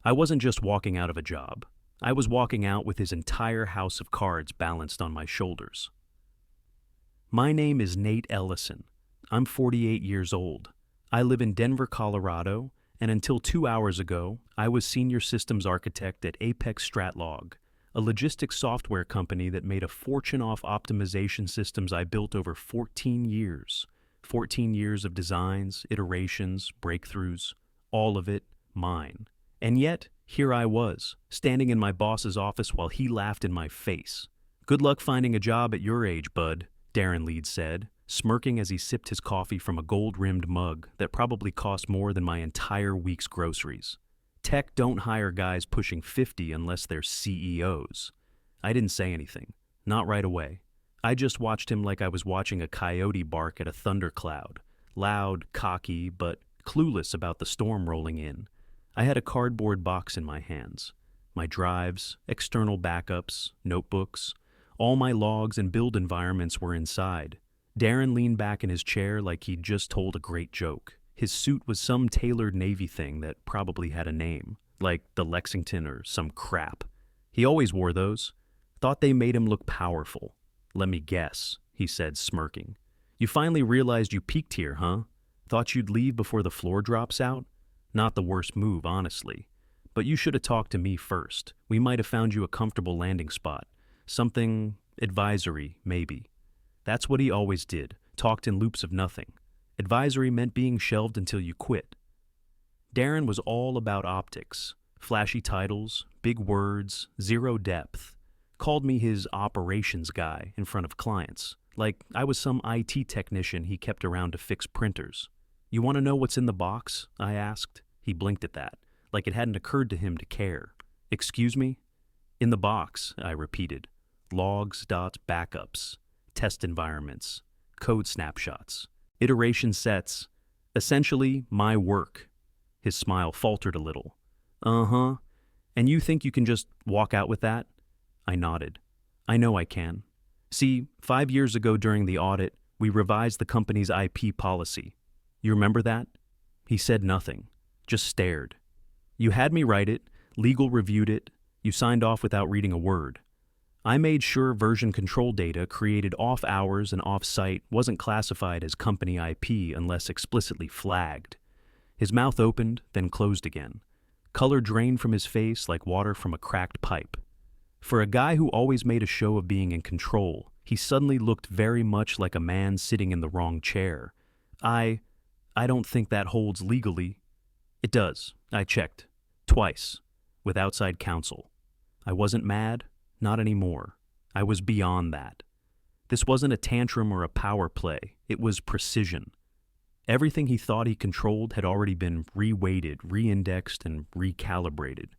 I wasn't just walking out of a job. I was walking out with his entire house of cards balanced on my shoulders. My name is Nate Ellison. I'm 48 years old. I live in Denver, Colorado, and until 2 hours ago, I was senior systems architect at Apex Stratlog, a logistics software company that made a fortune off optimization systems I built over 14 years. 14 years of designs, iterations, breakthroughs, all of it mine. And yet, here I was, standing in my boss's office while he laughed in my face. "Good luck finding a job at your age, bud," Darren Leeds said, smirking as he sipped his coffee from a gold-rimmed mug that probably cost more than my entire week's groceries. Tech don't hire guys pushing 50 unless they're CEOs. I didn't say anything. Not right away. I just watched him like I was watching a coyote bark at a thundercloud. Loud, cocky, but clueless about the storm rolling in. I had a cardboard box in my hands. My drives, external backups, notebooks, all my logs and build environments were inside. Darren leaned back in his chair like he'd just told a great joke. His suit was some tailored Navy thing that probably had a name, like the Lexington or some crap. He always wore those. Thought they made him look powerful. "Let me guess," he said, smirking. "You finally realized you peaked here, huh? Thought you'd leave before the floor drops out? Not the worst move, honestly. But you should have talked to me first. We might have found you a comfortable landing spot. Something advisory, maybe." That's what he always did, talked in loops of nothing. Advisory meant being shelved until you quit. Darren was all about optics, flashy titles, big words, zero depth. Called me his operations guy in front of clients, like I was some IT technician he kept around to fix printers. "You want to know what's in the box?" I asked. He blinked at that, like it hadn't occurred to him to care. "Excuse me?" "In the box," I repeated. "Logs, dots, backups, test environments, code snapshots, iteration sets, essentially my work." His smile faltered a little. "Uh-huh. And you think you can just walk out with that?" I nodded. "I know I can. See, 5 years ago during the audit, we revised the company's IP policy. You remember that?" He said nothing, just stared. "You had me write it, legal reviewed it, you signed off without reading a word. I made sure version control data created off hours and off site wasn't classified as company IP unless explicitly flagged." His mouth opened, then closed again. Color drained from his face like water from a cracked pipe. For a guy who always made a show of being in control, he suddenly looked very much like a man sitting in the wrong chair. I don't think that holds legally." "It does. I checked. Twice. With outside counsel." I wasn't mad. Not anymore. I was beyond that. This wasn't a tantrum or a power play. It was precision. Everything he thought he controlled had already been re-weighted, re-indexed, and recalibrated.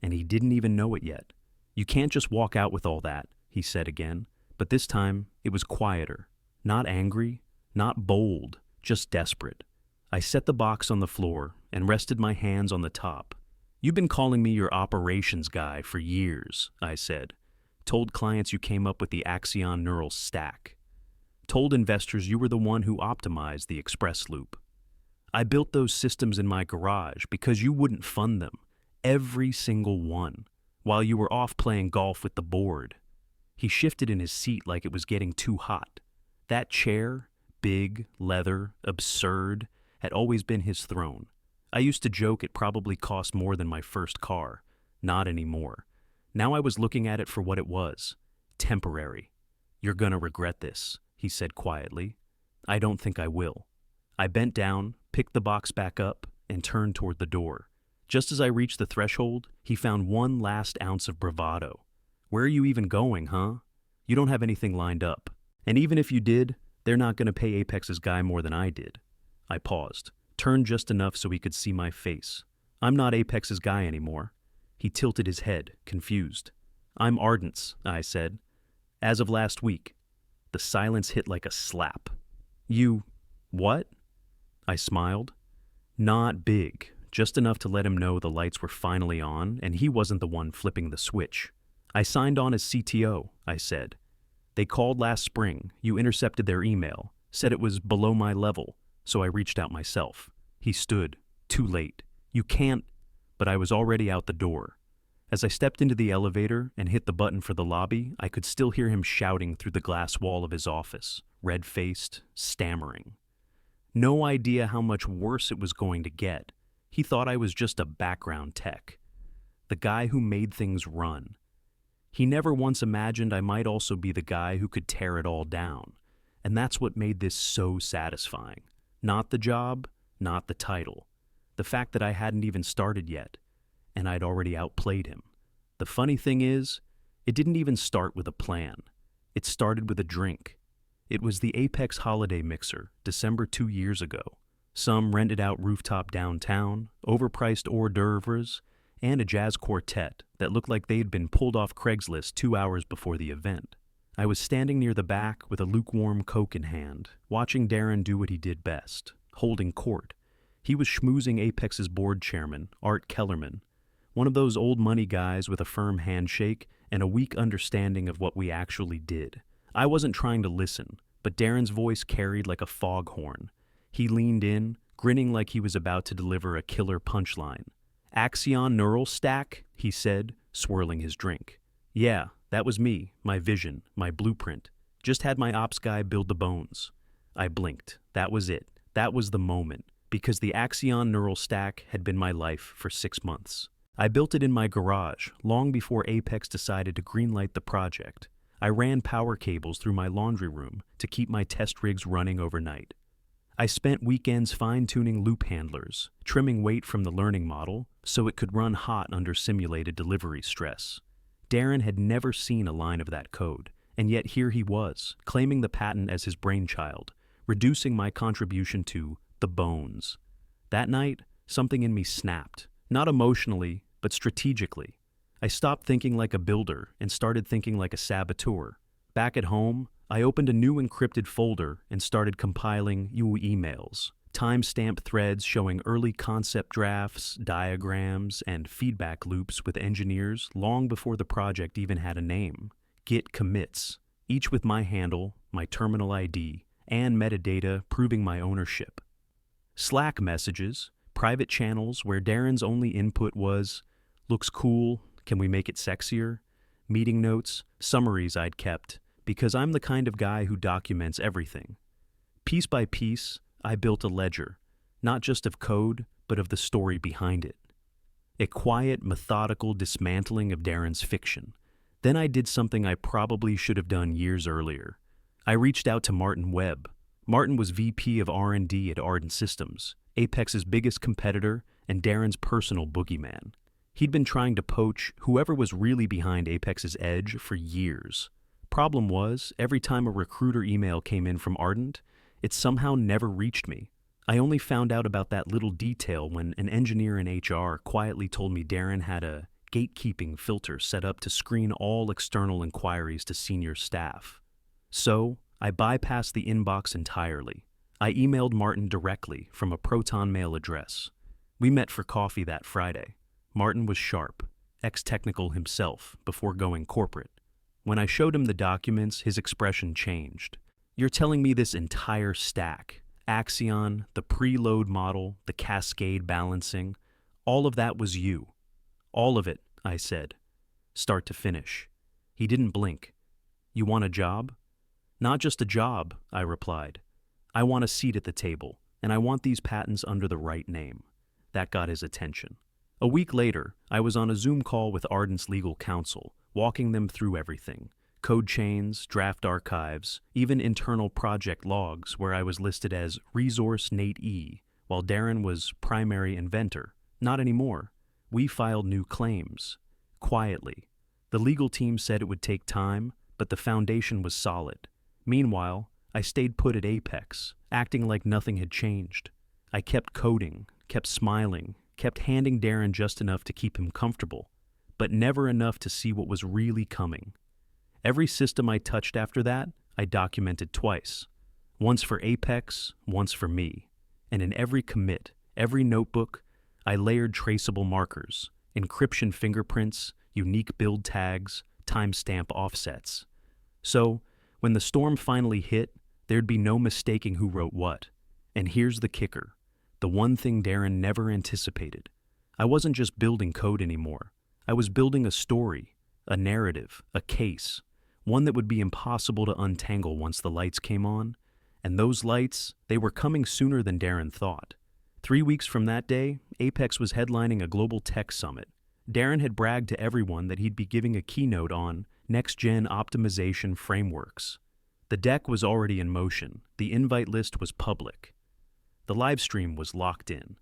And he didn't even know it yet. "You can't just walk out with all that," he said again. But this time, it was quieter. Not angry, not bold, just desperate. I set the box on the floor and rested my hands on the top. "You've been calling me your operations guy for years," I said. "Told clients you came up with the Axion neural stack. Told investors you were the one who optimized the express loop. I built those systems in my garage because you wouldn't fund them, every single one, while you were off playing golf with the board." He shifted in his seat like it was getting too hot. That chair, big, leather, absurd, had always been his throne. I used to joke it probably cost more than my first car. Not anymore. Now I was looking at it for what it was. Temporary. "You're gonna regret this," he said quietly. "I don't think I will." I bent down, picked the box back up, and turned toward the door. Just as I reached the threshold, he found one last ounce of bravado. "Where are you even going, huh? You don't have anything lined up. And even if you did, they're not gonna pay Apex's guy more than I did." I paused, turned just enough so he could see my face. "I'm not Apex's guy anymore." He tilted his head, confused. "I'm Ardent's," I said. "As of last week." The silence hit like a slap. "You... what?" I smiled. Not big, just enough to let him know the lights were finally on and he wasn't the one flipping the switch. "I signed on as CTO," I said. "They called last spring, you intercepted their email, said it was below my level, so I reached out myself." He stood. "Too late. You can't..." but I was already out the door. As I stepped into the elevator and hit the button for the lobby, I could still hear him shouting through the glass wall of his office, red-faced, stammering. No idea how much worse it was going to get. He thought I was just a background tech, the guy who made things run. He never once imagined I might also be the guy who could tear it all down, and that's what made this so satisfying. Not the job, not the title. The fact that I hadn't even started yet, and I'd already outplayed him. The funny thing is, it didn't even start with a plan. It started with a drink. It was the Apex Holiday Mixer, December 2 years ago. Some rented out rooftop downtown, overpriced hors d'oeuvres, and a jazz quartet that looked like they'd been pulled off Craigslist 2 hours before the event. I was standing near the back with a lukewarm Coke in hand, watching Darren do what he did best, holding court. He was schmoozing Apex's board chairman, Art Kellerman, one of those old money guys with a firm handshake and a weak understanding of what we actually did. I wasn't trying to listen, but Darren's voice carried like a foghorn. He leaned in, grinning like he was about to deliver a killer punchline. "Axion neural stack," he said, swirling his drink. "Yeah, that was me, my vision, my blueprint. Just had my ops guy build the bones." I blinked. That was it. That was the moment, because the Axion neural stack had been my life for 6 months. I built it in my garage, long before Apex decided to greenlight the project. I ran power cables through my laundry room to keep my test rigs running overnight. I spent weekends fine-tuning loop handlers, trimming weight from the learning model so it could run hot under simulated delivery stress. Darren had never seen a line of that code, and yet here he was, claiming the patent as his brainchild, reducing my contribution to the bones. That night, something in me snapped, not emotionally, but strategically. I stopped thinking like a builder and started thinking like a saboteur. Back at home, I opened a new encrypted folder and started compiling emails, timestamp threads showing early concept drafts, diagrams, and feedback loops with engineers long before the project even had a name. Git commits, each with my handle, my terminal ID, and metadata proving my ownership. Slack messages, private channels where Darren's only input was, "Looks cool, can we make it sexier?" Meeting notes, summaries I'd kept, because I'm the kind of guy who documents everything. Piece by piece, I built a ledger, not just of code, but of the story behind it. A quiet, methodical dismantling of Darren's fiction. Then I did something I probably should have done years earlier. I reached out to Martin Webb. Martin was VP of R&D at Ardent Systems, Apex's biggest competitor and Darren's personal boogeyman. He'd been trying to poach whoever was really behind Apex's edge for years. Problem was, every time a recruiter email came in from Ardent, it somehow never reached me. I only found out about that little detail when an engineer in HR quietly told me Darren had a gatekeeping filter set up to screen all external inquiries to senior staff. So, I bypassed the inbox entirely. I emailed Martin directly from a Proton Mail address. We met for coffee that Friday. Martin was sharp, ex-technical himself, before going corporate. When I showed him the documents, his expression changed. "You're telling me this entire stack, Axion, the preload model, the cascade balancing, all of that was you?" "All of it," I said, start to finish. He didn't blink. "You want a job?" "Not just a job," I replied. "I want a seat at the table, and I want these patents under the right name." That got his attention. A week later, I was on a Zoom call with Ardent's legal counsel, walking them through everything. Code chains, draft archives, even internal project logs where I was listed as Resource Nate E, while Darren was primary inventor. Not anymore. We filed new claims. Quietly. The legal team said it would take time, but the foundation was solid. Meanwhile, I stayed put at Apex, acting like nothing had changed. I kept coding, kept smiling, kept handing Darren just enough to keep him comfortable, but never enough to see what was really coming. Every system I touched after that, I documented twice. Once for Apex, once for me. And in every commit, every notebook, I layered traceable markers, encryption fingerprints, unique build tags, timestamp offsets. So, when the storm finally hit, there'd be no mistaking who wrote what. And here's the kicker, the one thing Darren never anticipated. I wasn't just building code anymore. I was building a story, a narrative, a case, one that would be impossible to untangle once the lights came on. And those lights, they were coming sooner than Darren thought. 3 weeks from that day, Apex was headlining a global tech summit. Darren had bragged to everyone that he'd be giving a keynote on next-gen optimization frameworks. The deck was already in motion. The invite list was public. The live stream was locked in.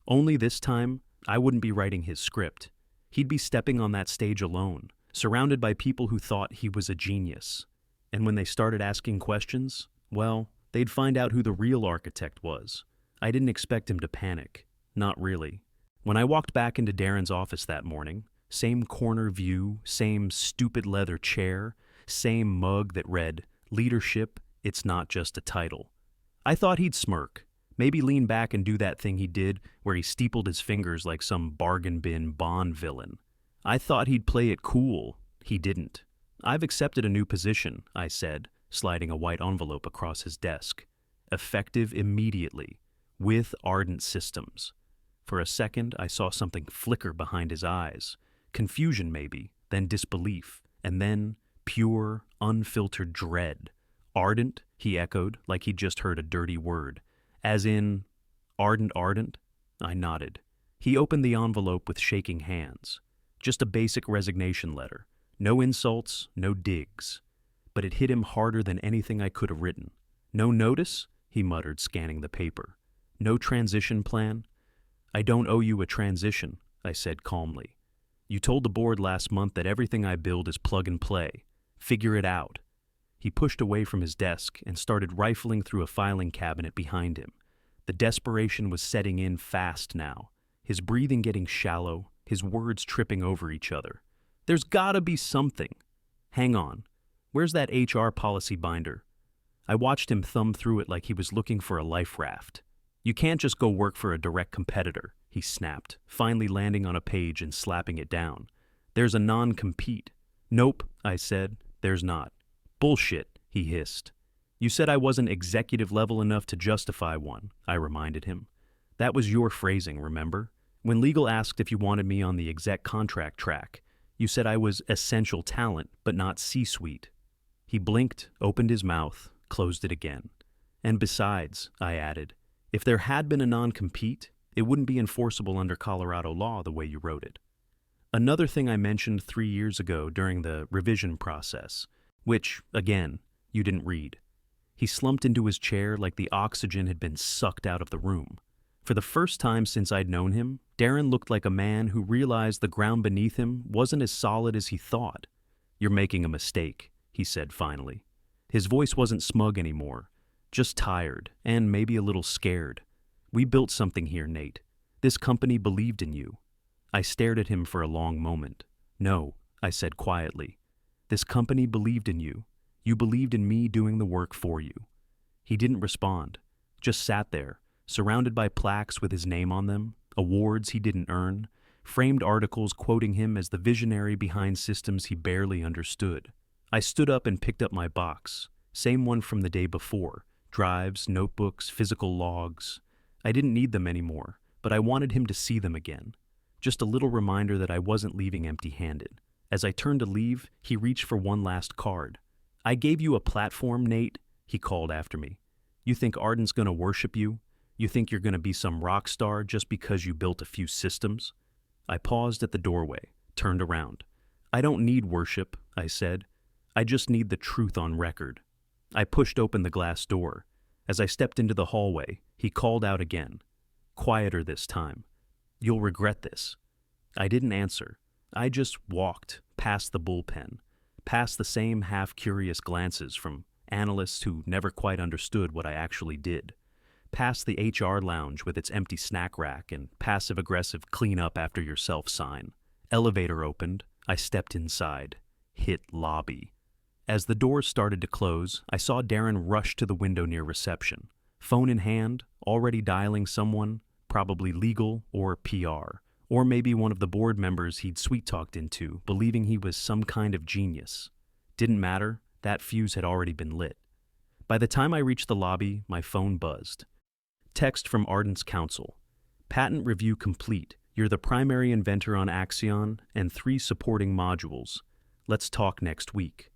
Only this time, I wouldn't be writing his script. He'd be stepping on that stage alone, surrounded by people who thought he was a genius. And when they started asking questions, well, they'd find out who the real architect was. I didn't expect him to panic. Not really. When I walked back into Darren's office that morning, same corner view, same stupid leather chair, same mug that read, "Leadership, it's not just a title." I thought he'd smirk, maybe lean back and do that thing he did where he steepled his fingers like some bargain bin Bond villain. I thought he'd play it cool. He didn't. "I've accepted a new position," I said, sliding a white envelope across his desk. "Effective immediately, with Ardent Systems." For a second, I saw something flicker behind his eyes. Confusion maybe, then disbelief, and then pure, unfiltered dread. "Ardent?" he echoed, like he'd just heard a dirty word. "As in, ardent?" I nodded. He opened the envelope with shaking hands. Just a basic resignation letter. No insults, no digs. But it hit him harder than anything I could have written. "No notice?" he muttered, scanning the paper. "No transition plan?" "I don't owe you a transition," I said calmly. "You told the board last month that everything I build is plug and play. Figure it out." He pushed away from his desk and started rifling through a filing cabinet behind him. The desperation was setting in fast now, his breathing getting shallow, his words tripping over each other. "There's gotta be something." "Hang on. Where's that HR policy binder?" I watched him thumb through it like he was looking for a life raft. "You can't just go work for a direct competitor," he snapped, finally landing on a page and slapping it down. "There's a non-compete." "Nope," I said. "There's not." "Bullshit," he hissed. "You said I wasn't executive level enough to justify one," I reminded him. "That was your phrasing, remember? When legal asked if you wanted me on the exec contract track, you said I was essential talent, but not C-suite." He blinked, opened his mouth, closed it again. "And besides," I added, "if there had been a non-compete, it wouldn't be enforceable under Colorado law the way you wrote it." Another thing I mentioned 3 years ago during the revision process, which, again, you didn't read. He slumped into his chair like the oxygen had been sucked out of the room. For the first time since I'd known him, Darren looked like a man who realized the ground beneath him wasn't as solid as he thought. "You're making a mistake," he said finally. His voice wasn't smug anymore, just tired and maybe a little scared. "We built something here, Nate. This company believed in you." I stared at him for a long moment. "No," I said quietly. "This company believed in you. You believed in me doing the work for you." He didn't respond, just sat there, surrounded by plaques with his name on them, awards he didn't earn, framed articles quoting him as the visionary behind systems he barely understood. I stood up and picked up my box, same one from the day before, drives, notebooks, physical logs. I didn't need them anymore, but I wanted him to see them again. Just a little reminder that I wasn't leaving empty-handed. As I turned to leave, he reached for one last card. "I gave you a platform, Nate," he called after me. "You think Arden's gonna worship you? You think you're gonna be some rock star just because you built a few systems?" I paused at the doorway, turned around. "I don't need worship," I said. "I just need the truth on record." I pushed open the glass door. As I stepped into the hallway, he called out again. Quieter this time. "You'll regret this." I didn't answer. I just walked past the bullpen, past the same half-curious glances from analysts who never quite understood what I actually did, past the HR lounge with its empty snack rack and passive-aggressive clean-up-after-yourself sign. Elevator opened. I stepped inside. Hit lobby. As the doors started to close, I saw Darren rush to the window near reception. Phone in hand, already dialing someone, probably legal or PR, or maybe one of the board members he'd sweet-talked into, believing he was some kind of genius. Didn't matter, that fuse had already been lit. By the time I reached the lobby, my phone buzzed. Text from Ardent's counsel. "Patent review complete. You're the primary inventor on Axion and 3 supporting modules. Let's talk next week.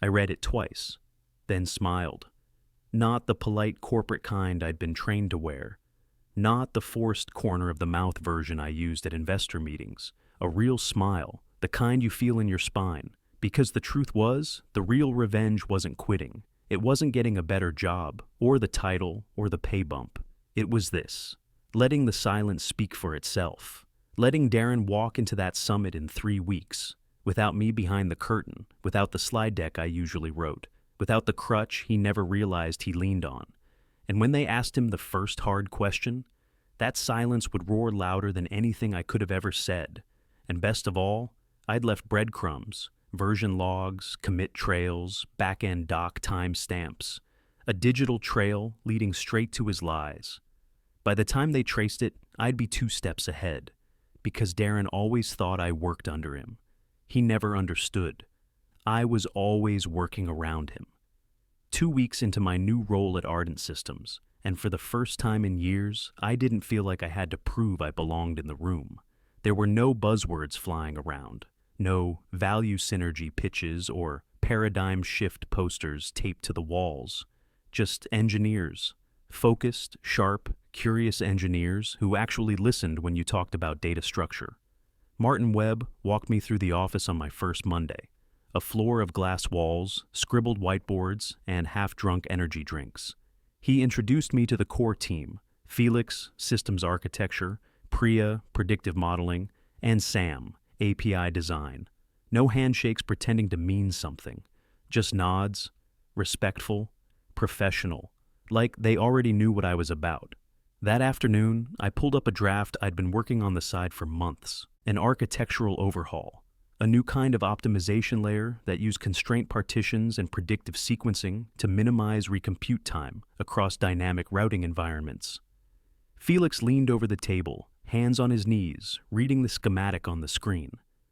I read it twice, then smiled. Not the polite corporate kind I'd been trained to wear. Not the forced corner-of-the-mouth version I used at investor meetings. A real smile, the kind you feel in your spine. Because the truth was, the real revenge wasn't quitting. It wasn't getting a better job, or the title, or the pay bump. It was this: letting the silence speak for itself. Letting Darren walk into that summit in 3 weeks, without me behind the curtain, without the slide deck I usually wrote, without the crutch he never realized he leaned on. And when they asked him the first hard question, that silence would roar louder than anything I could have ever said. And best of all, I'd left breadcrumbs, version logs, commit trails, back-end doc timestamps, a digital trail leading straight to his lies. By the time they traced it, I'd be 2 steps ahead, because Darren always thought I worked under him. He never understood. I was always working around him. 2 weeks into my new role at Ardent Systems, and for the first time in years, I didn't feel like I had to prove I belonged in the room. There were no buzzwords flying around, no value synergy pitches or paradigm shift posters taped to the walls. Just engineers, focused, sharp, curious engineers who actually listened when you talked about data structure. Martin Webb walked me through the office on my first Monday. A floor of glass walls, scribbled whiteboards, and half-drunk energy drinks. He introduced me to the core team: Felix, systems architecture; Priya, predictive modeling; and Sam, API design. No handshakes pretending to mean something. Just nods, respectful, professional, like they already knew what I was about. That afternoon, I pulled up a draft I'd been working on the side for months, an architectural overhaul. A new kind of optimization layer that used constraint partitions and predictive sequencing to minimize recompute time across dynamic routing environments. Felix leaned over the table, hands on his knees, reading the schematic on the screen.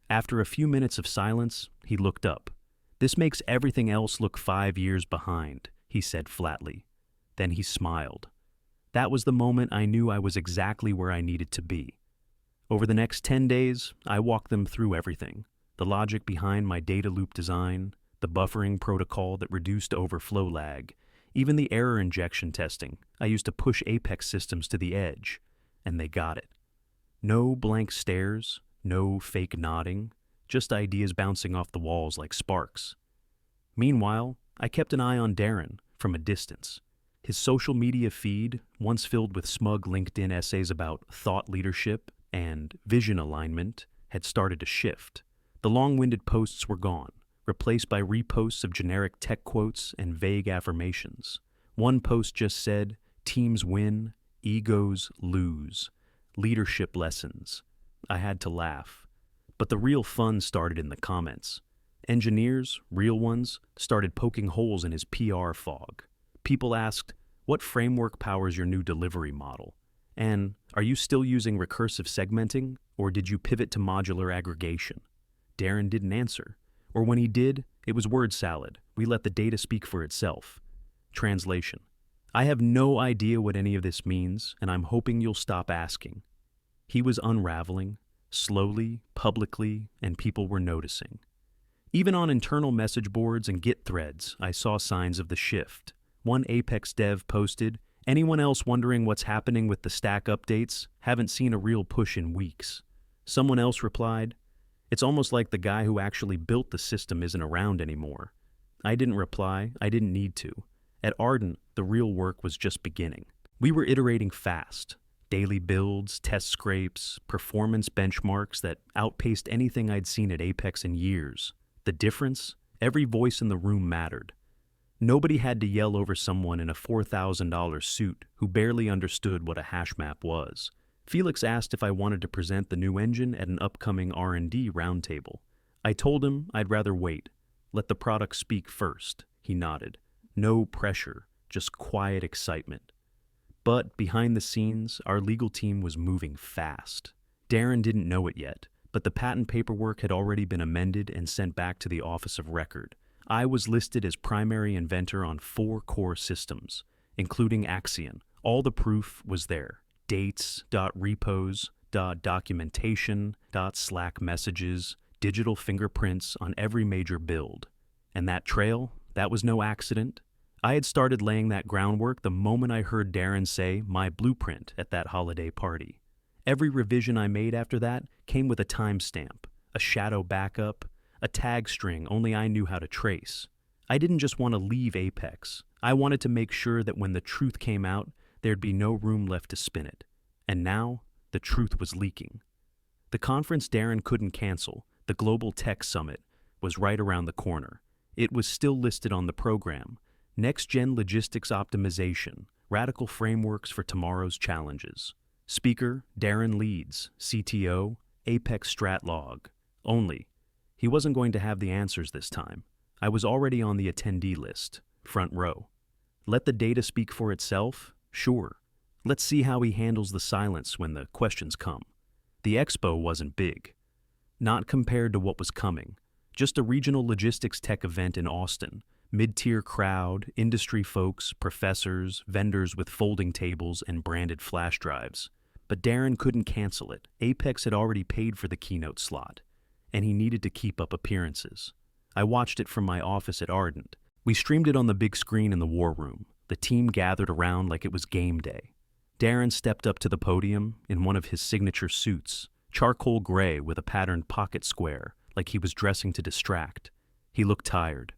After a few minutes of silence, he looked up. "This makes everything else look 5 years behind," he said flatly. Then he smiled. That was the moment I knew I was exactly where I needed to be. Over the next 10 days, I walked them through everything. The logic behind my data loop design, the buffering protocol that reduced overflow lag, even the error injection testing I used to push Apex systems to the edge, and they got it. No blank stares, no fake nodding, just ideas bouncing off the walls like sparks. Meanwhile, I kept an eye on Darren from a distance. His social media feed, once filled with smug LinkedIn essays about thought leadership and vision alignment, had started to shift. The long-winded posts were gone, replaced by reposts of generic tech quotes and vague affirmations. One post just said, "Teams win, egos lose. Leadership lessons." I had to laugh. But the real fun started in the comments. Engineers, real ones, started poking holes in his PR fog. People asked, "What framework powers your new delivery model?" And, "Are you still using recursive segmenting, or did you pivot to modular aggregation?" Darren didn't answer. Or when he did, it was word salad. We let the data speak for itself. Translation: I have no idea what any of this means, and I'm hoping you'll stop asking. He was unraveling, slowly, publicly, and people were noticing. Even on internal message boards and Git threads, I saw signs of the shift. One Apex dev posted, "Anyone else wondering what's happening with the stack updates? Haven't seen a real push in weeks." Someone else replied, "It's almost like the guy who actually built the system isn't around anymore." I didn't reply. I didn't need to. At Ardent, the real work was just beginning. We were iterating fast. Daily builds, test scrapes, performance benchmarks that outpaced anything I'd seen at Apex in years. The difference? Every voice in the room mattered. Nobody had to yell over someone in a $4,000 suit who barely understood what a hash map was. Felix asked if I wanted to present the new engine at an upcoming R&D roundtable. I told him I'd rather wait. Let the product speak first. He nodded. No pressure, just quiet excitement. But behind the scenes, our legal team was moving fast. Darren didn't know it yet, but the patent paperwork had already been amended and sent back to the Office of Record. I was listed as primary inventor on 4 core systems, including Axion. All the proof was there. Dates, .repos, documentation, Slack messages, digital fingerprints on every major build. And that trail, that was no accident. I had started laying that groundwork the moment I heard Darren say my blueprint at that holiday party. Every revision I made after that came with a timestamp, a shadow backup, a tag string only I knew how to trace. I didn't just want to leave Apex. I wanted to make sure that when the truth came out, there'd be no room left to spin it. And now, the truth was leaking. The conference Darren couldn't cancel, the Global Tech Summit, was right around the corner. It was still listed on the program. Next-Gen Logistics Optimization, Radical Frameworks for Tomorrow's Challenges. Speaker, Darren Leeds, CTO, Apex Strat Log. Only, he wasn't going to have the answers this time. I was already on the attendee list, front row. Let the data speak for itself? Sure. Let's see how he handles the silence when the questions come. The expo wasn't big. Not compared to what was coming. Just a regional logistics tech event in Austin. Mid-tier crowd, industry folks, professors, vendors with folding tables and branded flash drives. But Darren couldn't cancel it. Apex had already paid for the keynote slot, and he needed to keep up appearances. I watched it from my office at Ardent. We streamed it on the big screen in the war room. The team gathered around like it was game day. Darren stepped up to the podium in one of his signature suits, charcoal gray with a patterned pocket square, like he was dressing to distract. He looked tired.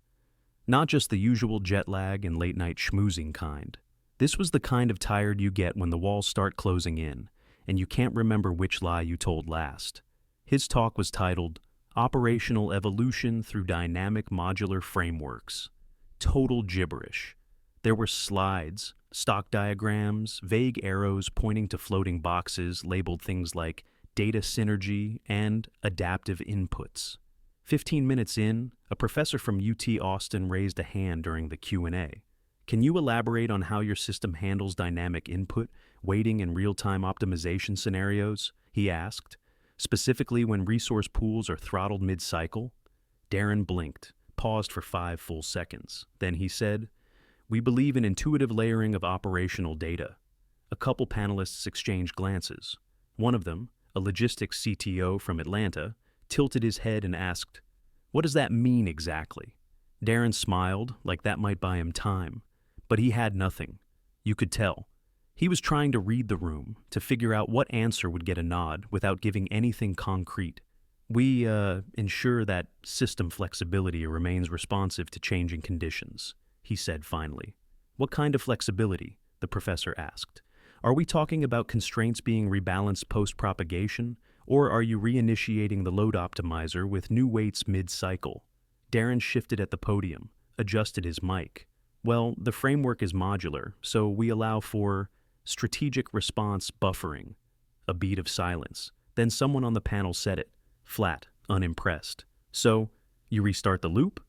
Not just the usual jet lag and late-night schmoozing kind. This was the kind of tired you get when the walls start closing in, and you can't remember which lie you told last. His talk was titled, Operational Evolution Through Dynamic Modular Frameworks. Total gibberish. There were slides, stock diagrams, vague arrows pointing to floating boxes labeled things like data synergy and adaptive inputs. 15 minutes in, a professor from UT Austin raised a hand during the Q&A. Can you elaborate on how your system handles dynamic input, weighting and real-time optimization scenarios? He asked, specifically when resource pools are throttled mid-cycle. Darren blinked, paused for 5 full seconds. Then he said, We believe in intuitive layering of operational data. A couple panelists exchanged glances. One of them, a logistics CTO from Atlanta, tilted his head and asked, What does that mean exactly? Darren smiled, like that might buy him time. But he had nothing. You could tell. He was trying to read the room, to figure out what answer would get a nod without giving anything concrete. We ensure that system flexibility remains responsive to changing conditions, he said finally. What kind of flexibility? The professor asked. Are we talking about constraints being rebalanced post-propagation, or are you reinitiating the load optimizer with new weights mid-cycle? Darren shifted at the podium, adjusted his mic. Well, the framework is modular, so we allow for strategic response buffering. A beat of silence. Then someone on the panel said it, flat, unimpressed. So, you restart the loop?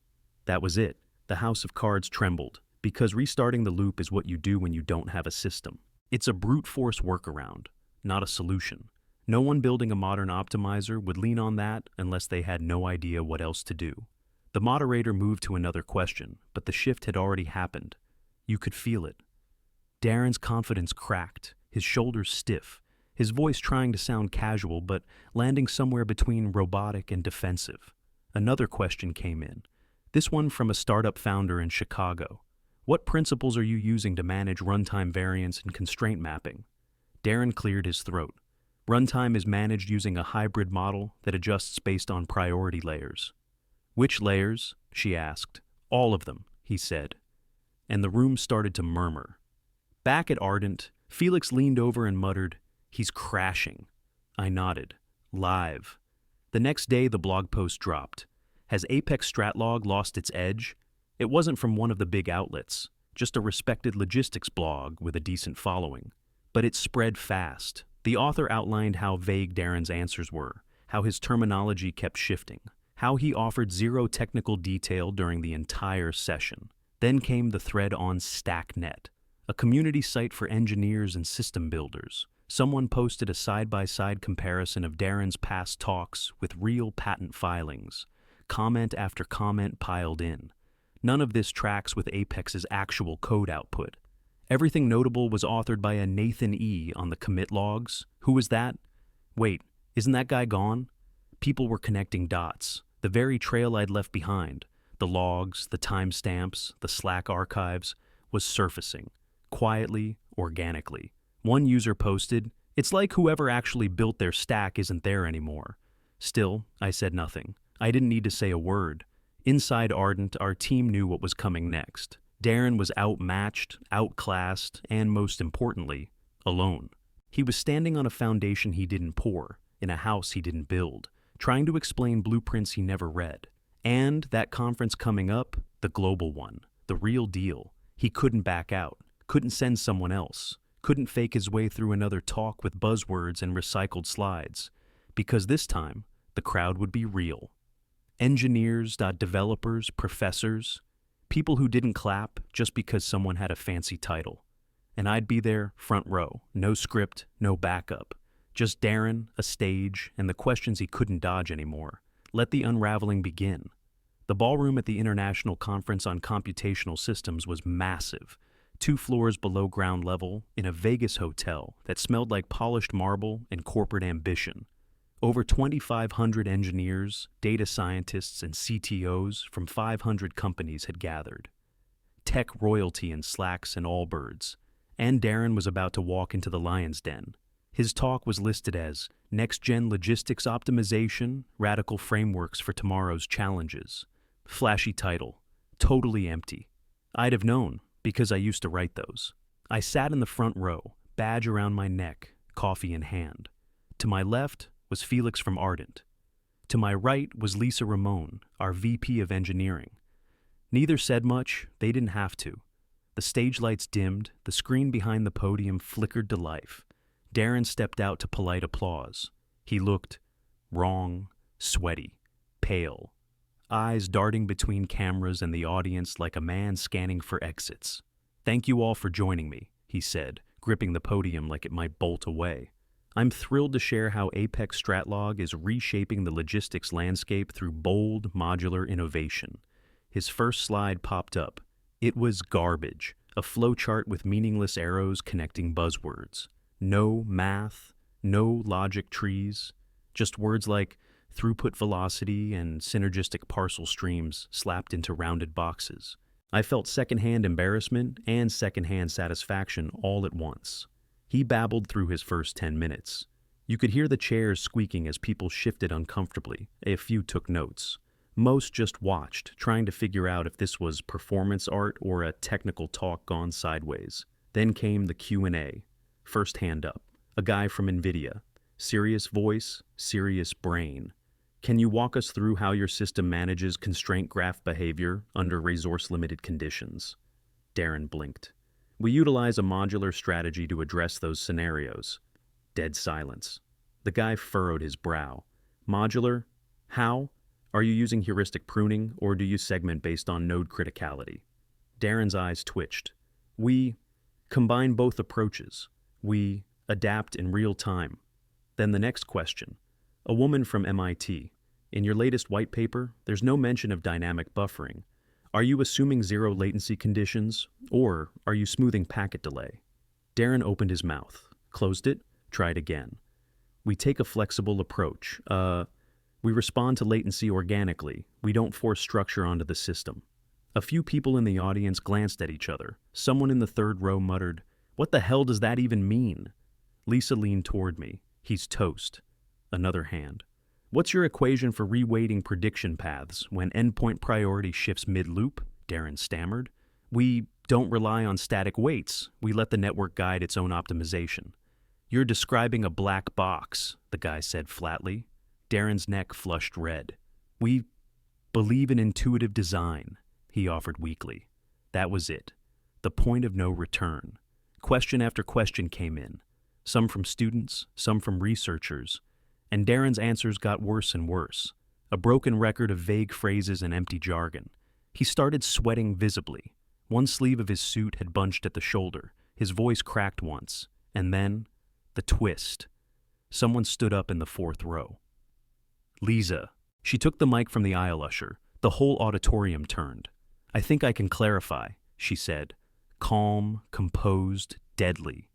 That was it. The house of cards trembled, because restarting the loop is what you do when you don't have a system. It's a brute force workaround, not a solution. No one building a modern optimizer would lean on that unless they had no idea what else to do. The moderator moved to another question, but the shift had already happened. You could feel it. Darren's confidence cracked, his shoulders stiff, his voice trying to sound casual but landing somewhere between robotic and defensive. Another question came in, this one from a startup founder in Chicago. What principles are you using to manage runtime variance and constraint mapping? Darren cleared his throat. Runtime is managed using a hybrid model that adjusts based on priority layers. Which layers? She asked. All of them, he said. And the room started to murmur. Back at Ardent, Felix leaned over and muttered, He's crashing. I nodded. Live. The next day the blog post dropped. Has Apex Stratlog lost its edge? It wasn't from one of the big outlets, just a respected logistics blog with a decent following. But it spread fast. The author outlined how vague Darren's answers were, how his terminology kept shifting, how he offered zero technical detail during the entire session. Then came the thread on StackNet, a community site for engineers and system builders. Someone posted a side-by-side comparison of Darren's past talks with real patent filings. Comment after comment piled in. None of this tracks with Apex's actual code output. Everything notable was authored by a Nathan E. on the commit logs. Who was that? Wait, isn't that guy gone? People were connecting dots. The very trail I'd left behind, the logs, the timestamps, the Slack archives, was surfacing, quietly, organically. One user posted, "It's like whoever actually built their stack isn't there anymore." Still, I said nothing. I didn't need to say a word. Inside Ardent, our team knew what was coming next. Darren was outmatched, outclassed, and most importantly, alone. He was standing on a foundation he didn't pour, in a house he didn't build, trying to explain blueprints he never read. And that conference coming up, the global one, the real deal, he couldn't back out, couldn't send someone else, couldn't fake his way through another talk with buzzwords and recycled slides, because this time, the crowd would be real. Engineers, developers, professors, people who didn't clap just because someone had a fancy title. And I'd be there, front row, no script, no backup. Just Darren, a stage, and the questions he couldn't dodge anymore. Let the unraveling begin. The ballroom at the International Conference on Computational Systems was massive, 2 floors below ground level, in a Vegas hotel that smelled like polished marble and corporate ambition. Over 2,500 engineers, data scientists, and CTOs from 500 companies had gathered. Tech royalty in slacks and Allbirds. And Darren was about to walk into the lion's den. His talk was listed as Next-Gen Logistics Optimization, Radical Frameworks for Tomorrow's Challenges. Flashy title. Totally empty. I'd have known, because I used to write those. I sat in the front row, badge around my neck, coffee in hand. To my left was Felix from Ardent. To my right was Lisa Ramon, our VP of Engineering. Neither said much, they didn't have to. The stage lights dimmed, the screen behind the podium flickered to life. Darren stepped out to polite applause. He looked wrong, sweaty, pale, eyes darting between cameras and the audience like a man scanning for exits. "Thank you all for joining me," he said, gripping the podium like it might bolt away. "I'm thrilled to share how Apex Stratlog is reshaping the logistics landscape through bold, modular innovation." His first slide popped up. It was garbage, a flowchart with meaningless arrows connecting buzzwords. No math, no logic trees, just words like throughput velocity and synergistic parcel streams slapped into rounded boxes. I felt secondhand embarrassment and secondhand satisfaction all at once. He babbled through his first 10 minutes. You could hear the chairs squeaking as people shifted uncomfortably. A few took notes. Most just watched, trying to figure out if this was performance art or a technical talk gone sideways. Then came the Q&A. First hand up. A guy from NVIDIA. Serious voice, serious brain. "Can you walk us through how your system manages constraint graph behavior under resource-limited conditions?" Darren blinked. "We utilize a modular strategy to address those scenarios." Dead silence. The guy furrowed his brow. "Modular? How? Are you using heuristic pruning, or do you segment based on node criticality?" Darren's eyes twitched. "We combine both approaches. We adapt in real time." Then the next question. A woman from MIT. "In your latest white paper, there's no mention of dynamic buffering. Are you assuming zero latency conditions, or are you smoothing packet delay?" Darren opened his mouth, closed it, tried again. "We take a flexible approach. We respond to latency organically. We don't force structure onto the system." A few people in the audience glanced at each other. Someone in the third row muttered, "What the hell does that even mean?" Lisa leaned toward me. "He's toast." Another hand. "What's your equation for reweighting prediction paths when endpoint priority shifts mid-loop?" Darren stammered. "We don't rely on static weights. We let the network guide its own optimization." "You're describing a black box," the guy said flatly. Darren's neck flushed red. "We believe in intuitive design," he offered weakly. That was it. The point of no return. Question after question came in. Some from students, some from researchers. And Darren's answers got worse and worse. A broken record of vague phrases and empty jargon. He started sweating visibly. One sleeve of his suit had bunched at the shoulder. His voice cracked once. And then, the twist. Someone stood up in the fourth row. Lisa. She took the mic from the aisle usher. The whole auditorium turned. "I think I can clarify," she said. Calm, composed, deadly.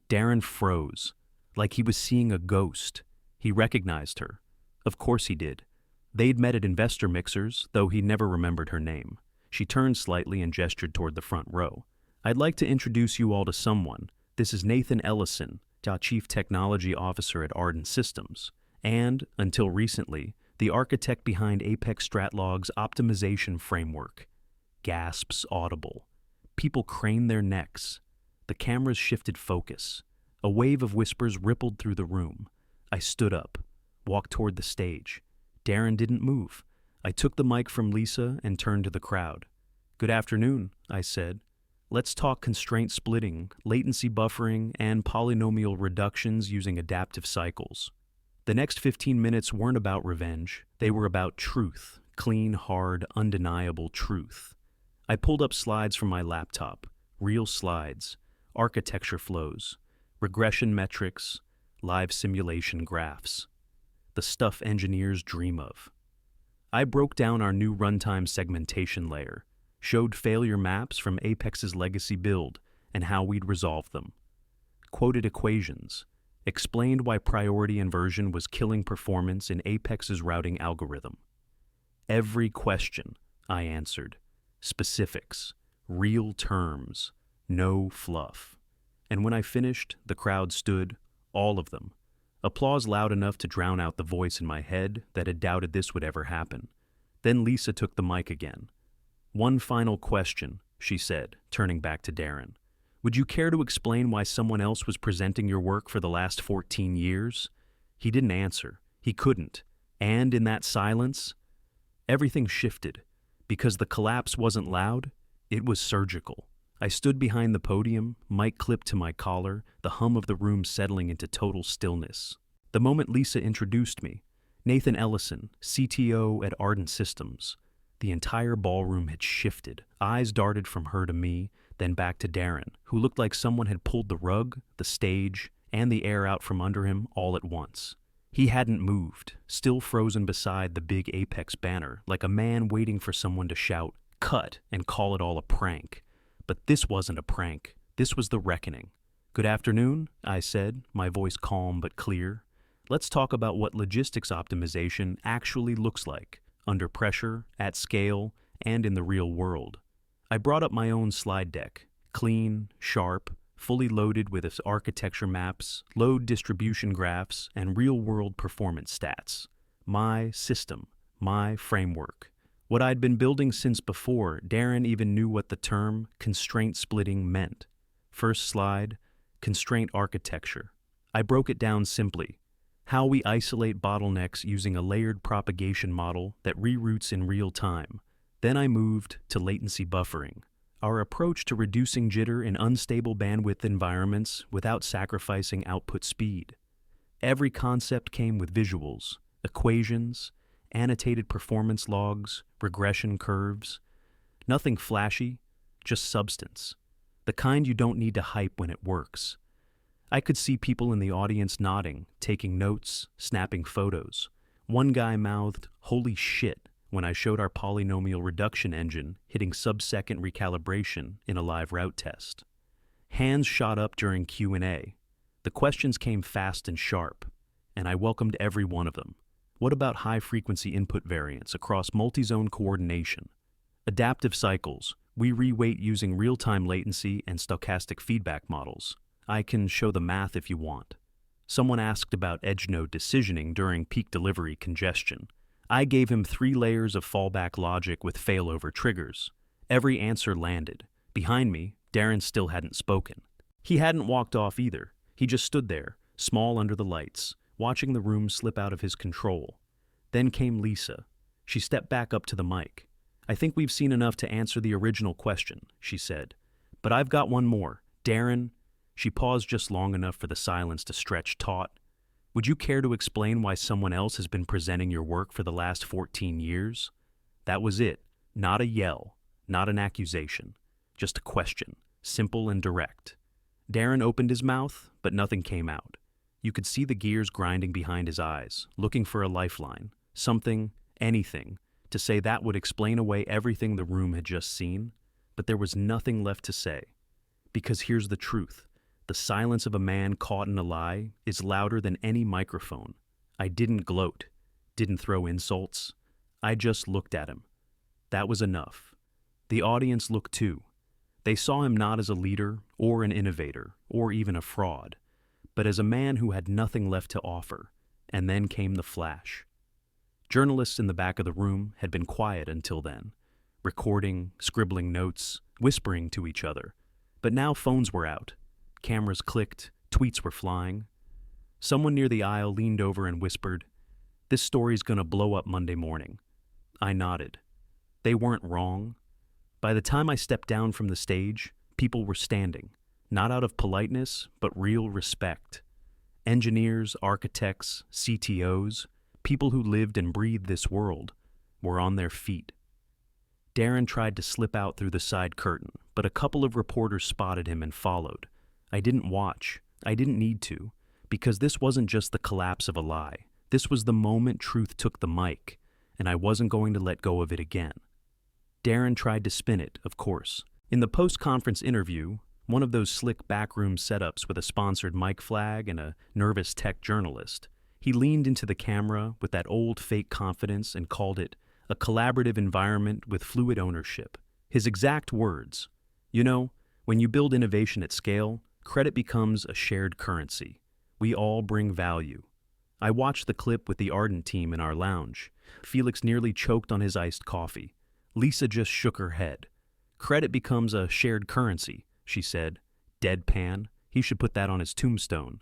Darren froze, like he was seeing a ghost. He recognized her. Of course he did. They'd met at investor mixers, though he never remembered her name. She turned slightly and gestured toward the front row. I'd like to introduce you all to someone. This is Nathan Ellison, our Chief Technology Officer at Ardent Systems, and, until recently, the architect behind Apex StratLog's optimization framework. Gasps audible. People craned their necks. The cameras shifted focus. A wave of whispers rippled through the room. I stood up, walked toward the stage. Darren didn't move. I took the mic from Lisa and turned to the crowd. "Good afternoon," I said. "Let's talk constraint splitting, latency buffering, and polynomial reductions using adaptive cycles." The next 15 minutes weren't about revenge. They were about truth, clean, hard, undeniable truth. I pulled up slides from my laptop, real slides, architecture flows, regression metrics, live simulation graphs. The stuff engineers dream of. I broke down our new runtime segmentation layer, showed failure maps from Apex's legacy build and how we'd resolve them, quoted equations, explained why priority inversion was killing performance in Apex's routing algorithm. Every question I answered, specifics, real terms, no fluff. And when I finished, the crowd stood, all of them. Applause loud enough to drown out the voice in my head that had doubted this would ever happen. Then Lisa took the mic again. "One final question," she said, turning back to Darren. "Would you care to explain why someone else was presenting your work for the last 14 years? He didn't answer. He couldn't. And in that silence, everything shifted. Because the collapse wasn't loud, it was surgical. I stood behind the podium, mic clipped to my collar, the hum of the room settling into total stillness. The moment Lisa introduced me, Nathan Ellison, CTO at Ardent Systems, the entire ballroom had shifted. Eyes darted from her to me, then back to Darren, who looked like someone had pulled the rug, the stage, and the air out from under him all at once. He hadn't moved, still frozen beside the big Apex banner, like a man waiting for someone to shout, "Cut," and call it all a prank. But this wasn't a prank. This was the reckoning. "Good afternoon," I said, my voice calm but clear. "Let's talk about what logistics optimization actually looks like, under pressure, at scale, and in the real world." I brought up my own slide deck, clean, sharp, fully loaded with its architecture maps, load distribution graphs, and real-world performance stats. My system, my framework. What I'd been building since before Darren even knew what the term constraint splitting meant. First slide, constraint architecture. I broke it down simply. How we isolate bottlenecks using a layered propagation model that reroutes in real time. Then I moved to latency buffering, our approach to reducing jitter in unstable bandwidth environments without sacrificing output speed. Every concept came with visuals, equations, annotated performance logs, regression curves. Nothing flashy, just substance. The kind you don't need to hype when it works. I could see people in the audience nodding, taking notes, snapping photos. One guy mouthed, "Holy shit," when I showed our polynomial reduction engine hitting sub-second recalibration in a live route test. Hands shot up during Q&A. The questions came fast and sharp, and I welcomed every one of them. What about high-frequency input variance across multi-zone coordination? Adaptive cycles. We reweight using real-time latency and stochastic feedback models. I can show the math if you want. Someone asked about edge node decisioning during peak delivery congestion. I gave him 3 layers of fallback logic with failover triggers. Every answer landed. Behind me, Darren still hadn't spoken. He hadn't walked off either. He just stood there, small under the lights, watching the room slip out of his control. Then came Lisa. She stepped back up to the mic. "I think we've seen enough to answer the original question," she said. "But I've got one more. Darren," she paused just long enough for the silence to stretch taut, "would you care to explain why someone else has been presenting your work for the last 14 years? That was it. Not a yell, not an accusation. Just a question, simple and direct. Darren opened his mouth, but nothing came out. You could see the gears grinding behind his eyes, looking for a lifeline, something, anything, to say that would explain away everything the room had just seen, but there was nothing left to say. Because here's the truth. The silence of a man caught in a lie is louder than any microphone. I didn't gloat, didn't throw insults. I just looked at him. That was enough. The audience looked too. They saw him not as a leader or an innovator or even a fraud, but as a man who had nothing left to offer. And then came the flash. Journalists in the back of the room had been quiet until then, recording, scribbling notes, whispering to each other. But now phones were out. Cameras clicked, tweets were flying. Someone near the aisle leaned over and whispered, "This story's gonna blow up Monday morning." I nodded. They weren't wrong. By the time I stepped down from the stage, people were standing, not out of politeness, but real respect. Engineers, architects, CTOs, people who lived and breathed this world, were on their feet. Darren tried to slip out through the side curtain, but a couple of reporters spotted him and followed. I didn't watch. I didn't need to, because this wasn't just the collapse of a lie. This was the moment truth took the mic, and I wasn't going to let go of it again. Darren tried to spin it, of course. In the post-conference interview, one of those slick backroom setups with a sponsored mic flag and a nervous tech journalist, he leaned into the camera with that old fake confidence and called it a collaborative environment with fluid ownership. His exact words, "You know, when you build innovation at scale, credit becomes a shared currency. We all bring value." I watched the clip with the Ardent team in our lounge. Felix nearly choked on his iced coffee. Lisa just shook her head. "Credit becomes a shared currency," she said. Deadpan. He should put that on his tombstone.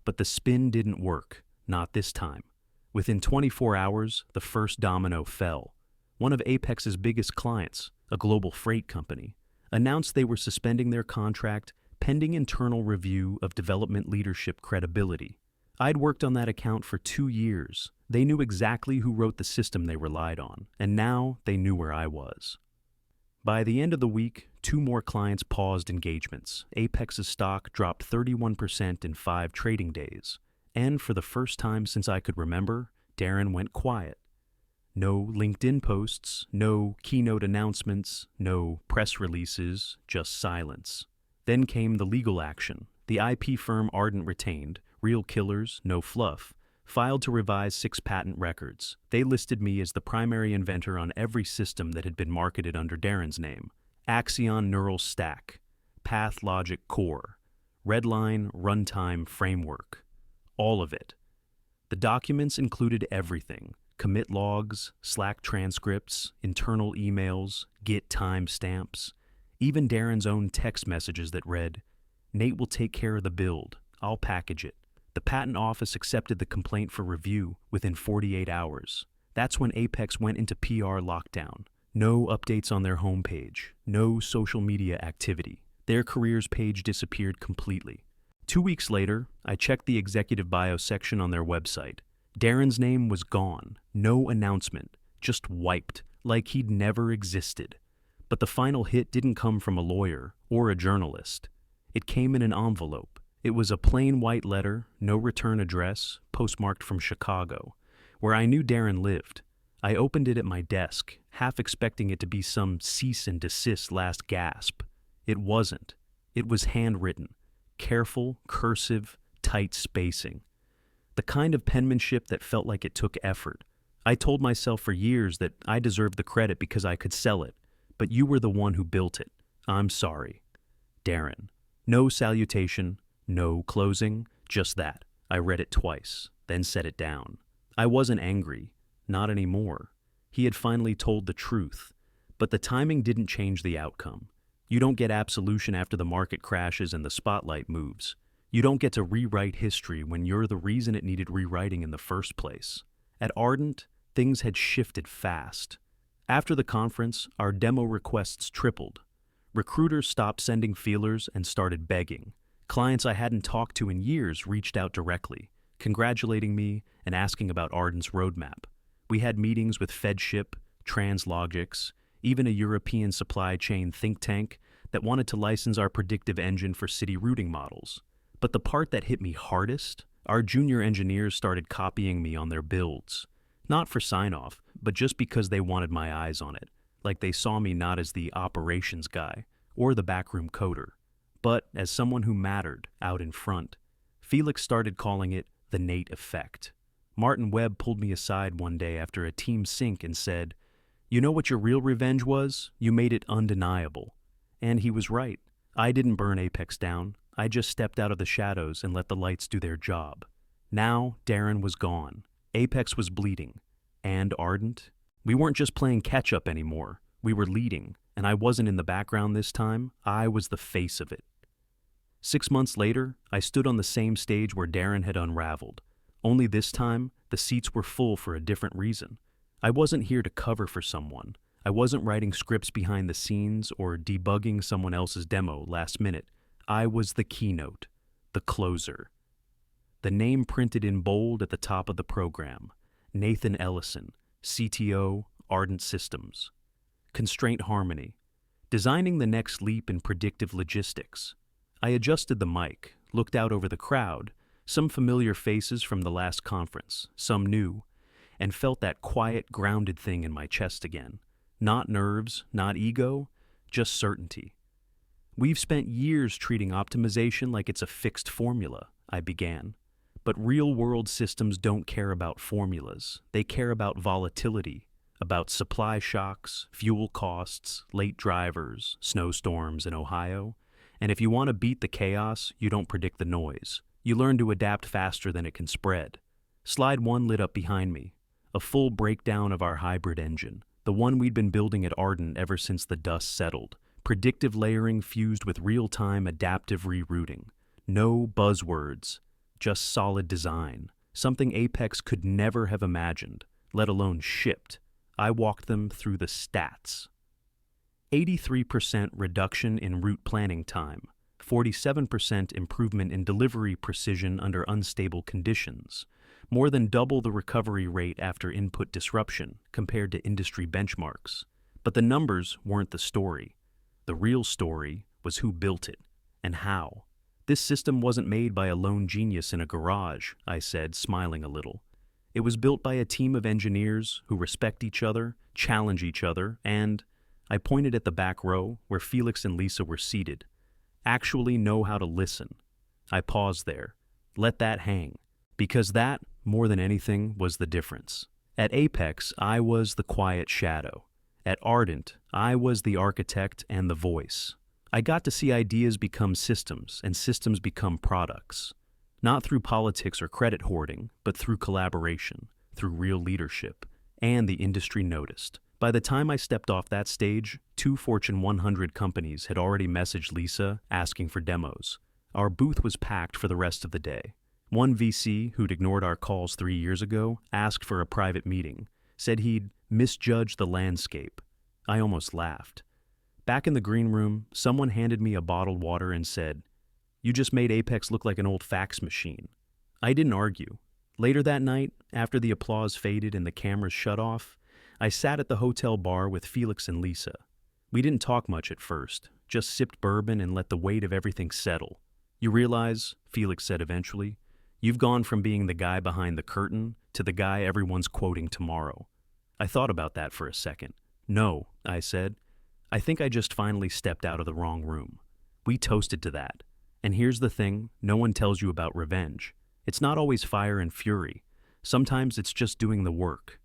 But the spin didn't work. Not this time. Within 24 hours, the first domino fell. One of Apex's biggest clients, a global freight company, announced they were suspending their contract pending internal review of development leadership credibility. I'd worked on that account for 2 years. They knew exactly who wrote the system they relied on, and now they knew where I was. By the end of the week, 2 more clients paused engagements. Apex's stock dropped 31% in 5 trading days. And for the first time since I could remember, Darren went quiet. No LinkedIn posts, no keynote announcements, no press releases, just silence. Then came the legal action. The IP firm Ardent retained, Real Killers, No Fluff, filed to revise 6 patent records. They listed me as the primary inventor on every system that had been marketed under Darren's name. Axion Neural Stack, Path Logic Core, Redline Runtime Framework. All of it. The documents included everything: commit logs, Slack transcripts, internal emails, Git timestamps, even Darren's own text messages that read, "Nate will take care of the build. I'll package it." The patent office accepted the complaint for review within 48 hours. That's when Apex went into PR lockdown. No updates on their homepage, no social media activity. Their careers page disappeared completely. 2 weeks later, I checked the executive bio section on their website. Darren's name was gone, no announcement, just wiped, like he'd never existed. But the final hit didn't come from a lawyer or a journalist. It came in an envelope. It was a plain white letter, no return address, postmarked from Chicago, where I knew Darren lived. I opened it at my desk, half expecting it to be some cease and desist last gasp. It wasn't. It was handwritten. Careful, cursive, tight spacing. The kind of penmanship that felt like it took effort. I told myself for years that I deserved the credit because I could sell it, but you were the one who built it. I'm sorry. Darren. No salutation, no closing, just that. I read it twice, then set it down. I wasn't angry. Not anymore. He had finally told the truth, but the timing didn't change the outcome. You don't get absolution after the market crashes and the spotlight moves. You don't get to rewrite history when you're the reason it needed rewriting in the first place. At Ardent, things had shifted fast. After the conference, our demo requests tripled. Recruiters stopped sending feelers and started begging. Clients I hadn't talked to in years reached out directly, congratulating me and asking about Ardent's roadmap. We had meetings with FedShip, Translogix, even a European supply chain think tank that wanted to license our predictive engine for city routing models. But the part that hit me hardest, our junior engineers started copying me on their builds. Not for sign-off, but just because they wanted my eyes on it, like they saw me not as the operations guy or the backroom coder, but as someone who mattered out in front. Felix started calling it the Nate effect. Martin Webb pulled me aside one day after a team sync and said, "You know what your real revenge was? You made it undeniable." And he was right. I didn't burn Apex down. I just stepped out of the shadows and let the lights do their job. Now, Darren was gone. Apex was bleeding. And Ardent? We weren't just playing catch-up anymore. We were leading, and I wasn't in the background this time. I was the face of it. 6 months later, I stood on the same stage where Darren had unraveled. Only this time, the seats were full for a different reason. I wasn't here to cover for someone. I wasn't writing scripts behind the scenes or debugging someone else's demo last minute. I was the keynote, the closer. The name printed in bold at the top of the program: Nathan Ellison, CTO, Ardent Systems. Constraint harmony. Designing the next leap in predictive logistics. I adjusted the mic, looked out over the crowd, some familiar faces from the last conference, some new, and felt that quiet, grounded thing in my chest again. Not nerves, not ego, just certainty. "We've spent years treating optimization like it's a fixed formula," I began. But real-world systems don't care about formulas. They care about volatility, about supply shocks, fuel costs, late drivers, snowstorms in Ohio. And if you want to beat the chaos, you don't predict the noise. You learn to adapt faster than it can spread. Slide 1 lit up behind me. A full breakdown of our hybrid engine, the one we'd been building at Ardent ever since the dust settled. Predictive layering fused with real-time adaptive rerouting. No buzzwords, just solid design. Something Apex could never have imagined, let alone shipped. I walked them through the stats. 83% reduction in route planning time, 47% improvement in delivery precision under unstable conditions, more than double the recovery rate after input disruption compared to industry benchmarks. But the numbers weren't the story. The real story was who built it and how. "This system wasn't made by a lone genius in a garage," I said, smiling a little. "It was built by a team of engineers who respect each other, challenge each other, and," I pointed at the back row where Felix and Lisa were seated, "actually know how to listen." I paused there. Let that hang. Because that, more than anything, was the difference. At Apex, I was the quiet shadow. At Ardent, I was the architect and the voice. I got to see ideas become systems and systems become products. Not through politics or credit hoarding, but through collaboration, through real leadership. And the industry noticed. By the time I stepped off that stage, 2 Fortune 100 companies had already messaged Lisa asking for demos. Our booth was packed for the rest of the day. One VC, who'd ignored our calls 3 years ago, asked for a private meeting, said he'd misjudged the landscape. I almost laughed. Back in the green room, someone handed me a bottled water and said, "You just made Apex look like an old fax machine." I didn't argue. Later that night, after the applause faded and the cameras shut off, I sat at the hotel bar with Felix and Lisa. We didn't talk much at first, just sipped bourbon and let the weight of everything settle. "You realize," Felix said eventually, "you've gone from being the guy behind the curtain to the guy everyone's quoting tomorrow." I thought about that for a second. "No," I said. "I think I just finally stepped out of the wrong room." We toasted to that. And here's the thing no one tells you about revenge. It's not always fire and fury. Sometimes it's just doing the work.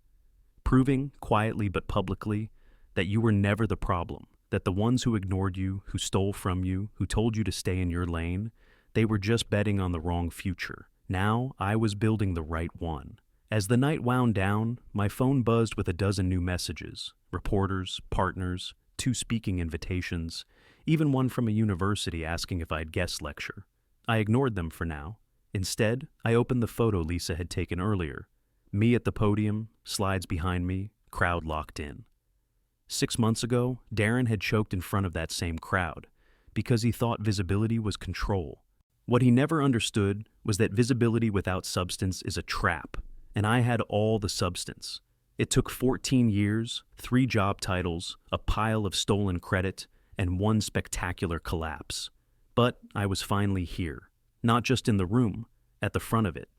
Proving, quietly but publicly, that you were never the problem, that the ones who ignored you, who stole from you, who told you to stay in your lane, they were just betting on the wrong future. Now I was building the right one. As the night wound down, my phone buzzed with a dozen new messages. Reporters, partners, 2 speaking invitations, even one from a university asking if I'd guest lecture. I ignored them for now. Instead, I opened the photo Lisa had taken earlier. Me at the podium, slides behind me, crowd locked in. 6 months ago, Darren had choked in front of that same crowd because he thought visibility was control. What he never understood was that visibility without substance is a trap, and I had all the substance. It took 14 years, 3 job titles, a pile of stolen credit, and 1 spectacular collapse. But I was finally here, not just in the room, at the front of it.